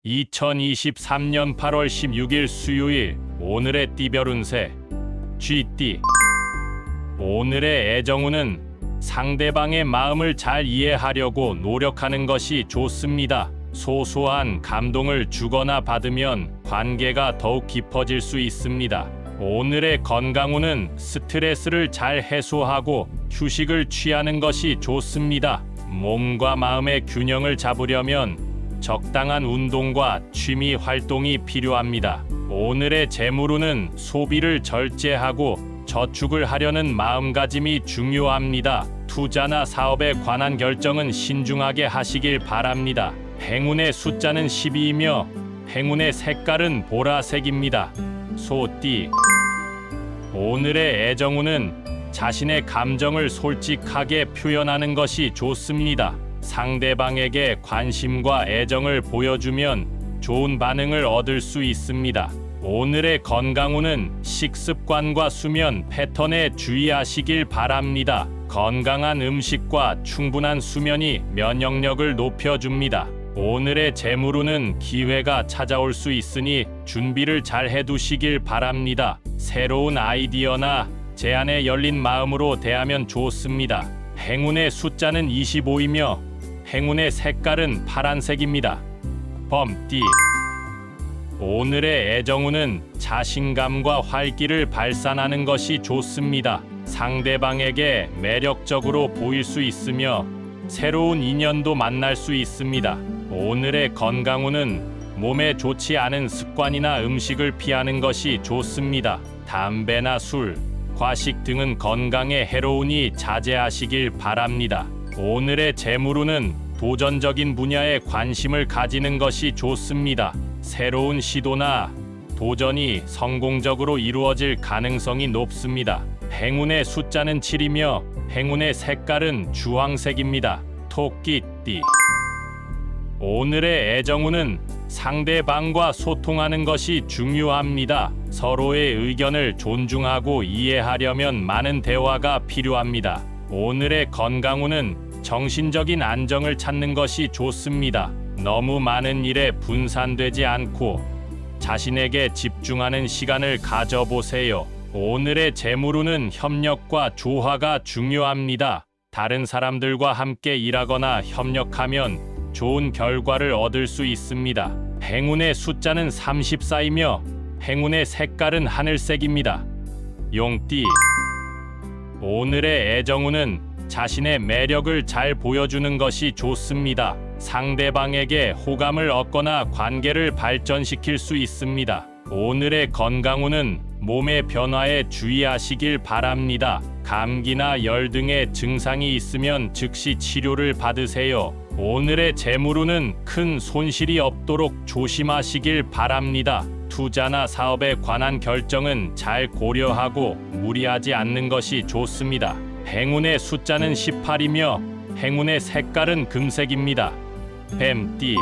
2023년 8월 16일 수요일 오늘의 띠별 운세 쥐띠. 오늘의 애정운은 상대방의 마음을 잘 이해하려고 노력하는 것이 좋습니다. 소소한 감동을 주거나 받으면 관계가 더욱 깊어질 수 있습니다. 오늘의 건강운은 스트레스를 잘 해소하고 휴식을 취하는 것이 좋습니다. 몸과 마음의 균형을 잡으려면 적당한 운동과 취미 활동이 필요합니다. 오늘의 재물운은 소비를 절제하고 저축을 하려는 마음가짐이 중요합니다. 투자나 사업에 관한 결정은 신중하게 하시길 바랍니다. 행운의 숫자는 12이며 행운의 색깔은 보라색입니다. 소띠. 오늘의 애정운은 자신의 감정을 솔직하게 표현하는 것이 좋습니다. 상대방에게 관심과 애정을 보여주면 좋은 반응을 얻을 수 있습니다. 오늘의 건강운은 식습관과 수면 패턴에 주의하시길 바랍니다. 건강한 음식과 충분한 수면이 면역력을 높여줍니다. 오늘의 재물운은 기회가 찾아올 수 있으니 준비를 잘 해두시길 바랍니다. 새로운 아이디어나 제안에 열린 마음으로 대하면 좋습니다. 행운의 숫자는 25이며 행운의 색깔은 파란색입니다. 범띠. 오늘의 애정운은 자신감과 활기를 발산하는 것이 좋습니다. 상대방에게 매력적으로 보일 수 있으며 새로운 인연도 만날 수 있습니다. 오늘의 건강운은 몸에 좋지 않은 습관이나 음식을 피하는 것이 좋습니다. 담배나 술, 과식 등은 건강에 해로우니 자제하시길 바랍니다. 오늘의 재물운은 도전적인 분야에 관심을 가지는 것이 좋습니다. 새로운 시도나 도전이 성공적으로 이루어질 가능성이 높습니다. 행운의 숫자는 7이며 행운의 색깔은 주황색입니다. 토끼띠. 오늘의 애정운은 상대방과 소통하는 것이 중요합니다. 서로의 의견을 존중하고 이해하려면 많은 대화가 필요합니다. 오늘의 건강운은 정신적인 안정을 찾는 것이 좋습니다. 너무 많은 일에 분산되지 않고 자신에게 집중하는 시간을 가져보세요. 오늘의 재물운은 협력과 조화가 중요합니다. 다른 사람들과 함께 일하거나 협력하면 좋은 결과를 얻을 수 있습니다. 행운의 숫자는 34이며 행운의 색깔은 하늘색입니다. 용띠. 오늘의 애정운은 자신의 매력을 잘 보여주는 것이 좋습니다. 상대방에게 호감을 얻거나 관계를 발전시킬 수 있습니다. 오늘의 건강운은 몸의 변화에 주의하시길 바랍니다. 감기나 열 등의 증상이 있으면 즉시 치료를 받으세요. 오늘의 재물운은 큰 손실이 없도록 조심하시길 바랍니다. 투자나 사업에 관한 결정은 잘 고려하고 무리하지 않는 것이 좋습니다. 행운의 숫자는 18이며 행운의 색깔은 금색입니다. 뱀띠.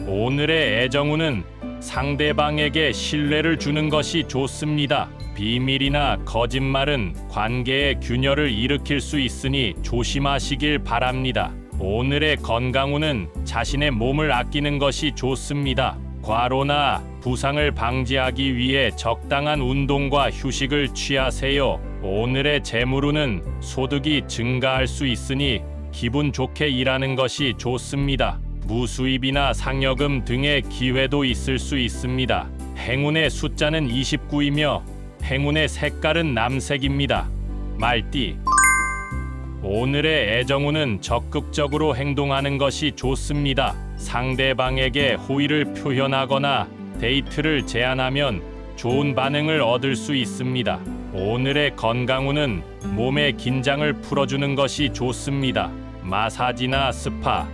오늘의 애정운은 상대방에게 신뢰를 주는 것이 좋습니다. 비밀이나 거짓말은 관계의 균열을 일으킬 수 있으니 조심하시길 바랍니다. 오늘의 건강운은 자신의 몸을 아끼는 것이 좋습니다. 과로나 부상을 방지하기 위해 적당한 운동과 휴식을 취하세요. 오늘의 재물운은 소득이 증가할 수 있으니 기분 좋게 일하는 것이 좋습니다. 무수입이나 상여금 등의 기회도 있을 수 있습니다. 행운의 숫자는 29이며 행운의 색깔은 남색입니다. 말띠. 오늘의 애정운은 적극적으로 행동하는 것이 좋습니다. 상대방에게 호의를 표현하거나 데이트를 제안하면 좋은 반응을 얻을 수 있습니다. 오늘의 건강운은 몸의 긴장을 풀어주는 것이 좋습니다. 마사지나 스파,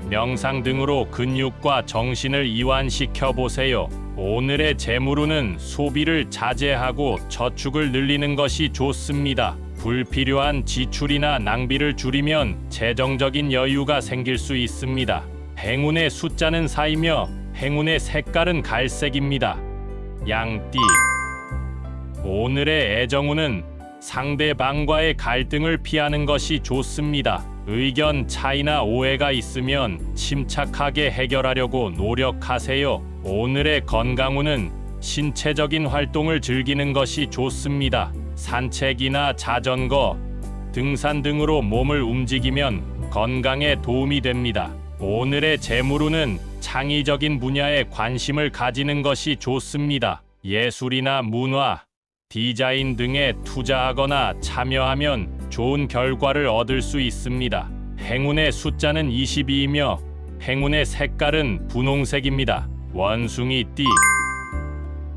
명상 등으로 근육과 정신을 이완시켜 보세요. 오늘의 재물운은 소비를 자제하고 저축을 늘리는 것이 좋습니다. 불필요한 지출이나 낭비를 줄이면 재정적인 여유가 생길 수 있습니다. 행운의 숫자는 4이며 행운의 색깔은 갈색입니다. 양띠. 오늘의 애정운은 상대방과의 갈등을 피하는 것이 좋습니다. 의견 차이나 오해가 있으면 침착하게 해결하려고 노력하세요. 오늘의 건강운은 신체적인 활동을 즐기는 것이 좋습니다. 산책이나 자전거, 등산 등으로 몸을 움직이면 건강에 도움이 됩니다. 오늘의 재물운은 창의적인 분야에 관심을 가지는 것이 좋습니다. 예술이나 문화, 디자인 등에 투자하거나 참여하면 좋은 결과를 얻을 수 있습니다. 행운의 숫자는 22이며 행운의 색깔은 분홍색입니다. 원숭이띠.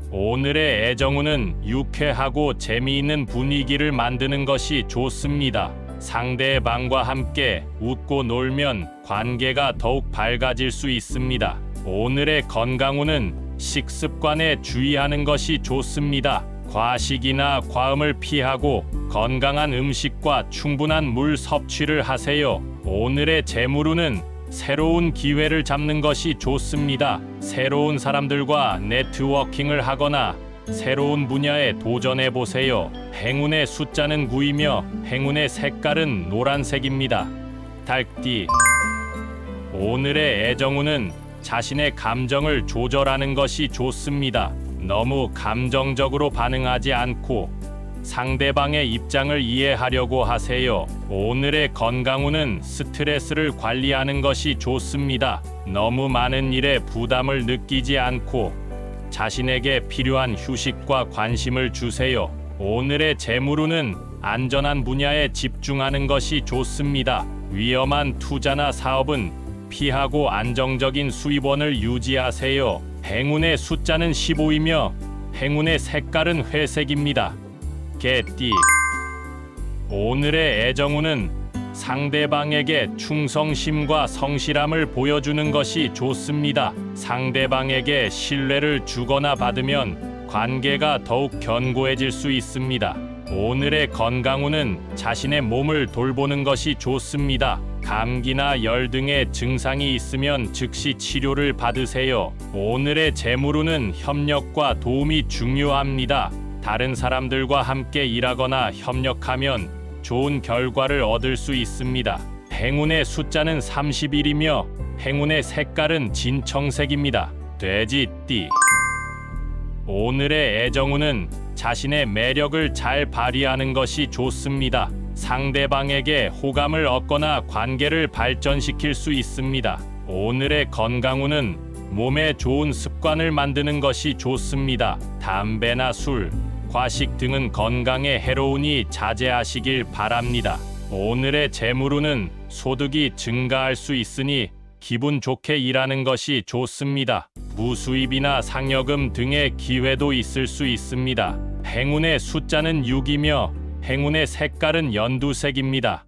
오늘의 애정운은 유쾌하고 재미있는 분위기를 만드는 것이 좋습니다. 상대방과 함께 웃고 놀면 관계가 더욱 밝아질 수 있습니다. 오늘의 건강운은 식습관에 주의하는 것이 좋습니다. 과식이나 과음을 피하고 건강한 음식과 충분한 물 섭취를 하세요. 오늘의 재물운은 새로운 기회를 잡는 것이 좋습니다. 새로운 사람들과 네트워킹을 하거나 새로운 분야에 도전해 보세요. 행운의 숫자는 9이며 행운의 색깔은 노란색입니다. 닭띠. 오늘의 애정운은 자신의 감정을 조절하는 것이 좋습니다. 너무 감정적으로 반응하지 않고 상대방의 입장을 이해하려고 하세요. 오늘의 건강운은 스트레스를 관리하는 것이 좋습니다. 너무 많은 일에 부담을 느끼지 않고 자신에게 필요한 휴식과 관심을 주세요. 오늘의 재물운은 안전한 분야에 집중하는 것이 좋습니다. 위험한 투자나 사업은 피하고 안정적인 수입원을 유지하세요. 행운의 숫자는 15이며 행운의 색깔은 회색입니다. 개띠. 오늘의 애정운은 상대방에게 충성심과 성실함을 보여주는 것이 좋습니다. 상대방에게 신뢰를 주거나 받으면 관계가 더욱 견고해질 수 있습니다. 오늘의 건강운은 자신의 몸을 돌보는 것이 좋습니다. 감기나 열 등의 증상이 있으면 즉시 치료를 받으세요. 오늘의 재물운은 협력과 도움이 중요합니다. 다른 사람들과 함께 일하거나 협력하면 좋은 결과를 얻을 수 있습니다. 행운의 숫자는 31이며 행운의 색깔은 진청색입니다. 돼지띠. 오늘의 애정운은 자신의 매력을 잘 발휘하는 것이 좋습니다. 상대방에게 호감을 얻거나 관계를 발전시킬 수 있습니다. 오늘의 건강운은 몸에 좋은 습관을 만드는 것이 좋습니다. 담배나 술, 과식 등은 건강에 해로우니 자제하시길 바랍니다. 오늘의 재물운은 소득이 증가할 수 있으니 기분 좋게 일하는 것이 좋습니다. 무수입이나 상여금 등의 기회도 있을 수 있습니다. 행운의 숫자는 6이며 행운의 색깔은 연두색입니다.